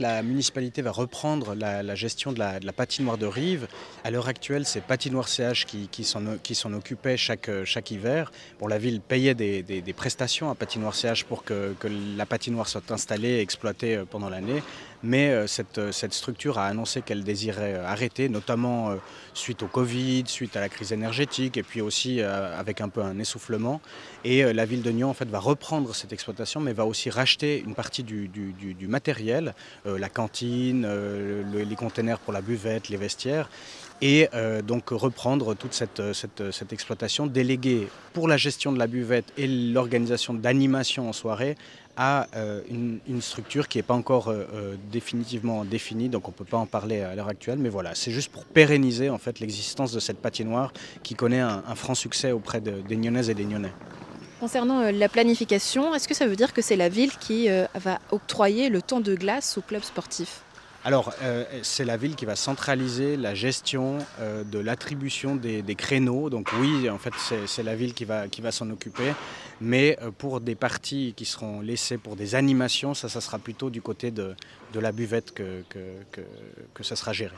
la municipalité va reprendre la gestion de la patinoire de Rives. À l'heure actuelle, c'est Patinoire CH qui s'en occupait chaque hiver. Bon, la ville payait des prestations à Patinoire CH pour que la patinoire soit installée et exploitée pendant l'année. Mais cette structure a annoncé qu'elle désirait arrêter, notamment suite au Covid, suite à la crise énergétique et puis aussi avec un peu un essoufflement. Et la ville de Nyon en fait, va reprendre cette exploitation, mais va aussi racheter une partie du matériel, la cantine, les containers pour la buvette, les vestiaires, et donc reprendre toute cette exploitation, déléguée pour la gestion de la buvette et l'organisation d'animation en soirée à une structure qui n'est pas encore définitivement définie, donc on ne peut pas en parler à l'heure actuelle, mais voilà, c'est juste pour pérenniser en fait l'existence de cette patinoire qui connaît un franc succès auprès des Nyonnaises et des Nyonnais. Concernant la planification, est-ce que ça veut dire que c'est la ville qui va octroyer le temps de glace au club sportif? Alors, c'est la ville qui va centraliser la gestion de l'attribution des créneaux. Donc oui, en fait, c'est la ville qui va s'en occuper. Mais pour des parties qui seront laissées pour des animations, ça sera plutôt du côté de la buvette que ça sera géré.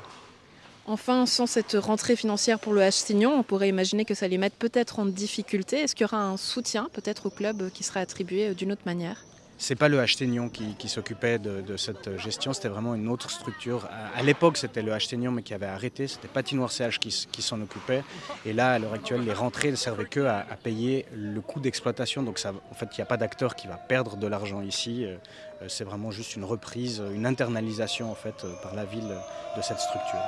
Enfin, sans cette rentrée financière pour le H-Signon, on pourrait imaginer que ça les mette peut-être en difficulté. Est-ce qu'il y aura un soutien peut-être au club qui sera attribué d'une autre manière? C'est pas le H-Signon qui s'occupait de cette gestion, c'était vraiment une autre structure. À l'époque, c'était le H-Signon, mais qui avait arrêté. C'était Patinoire CH qui s'en occupait. Et là, à l'heure actuelle, les rentrées ne servaient que à payer le coût d'exploitation. Donc, ça, en fait, il n'y a pas d'acteur qui va perdre de l'argent ici. C'est vraiment juste une reprise, une internalisation en fait, par la ville de cette structure.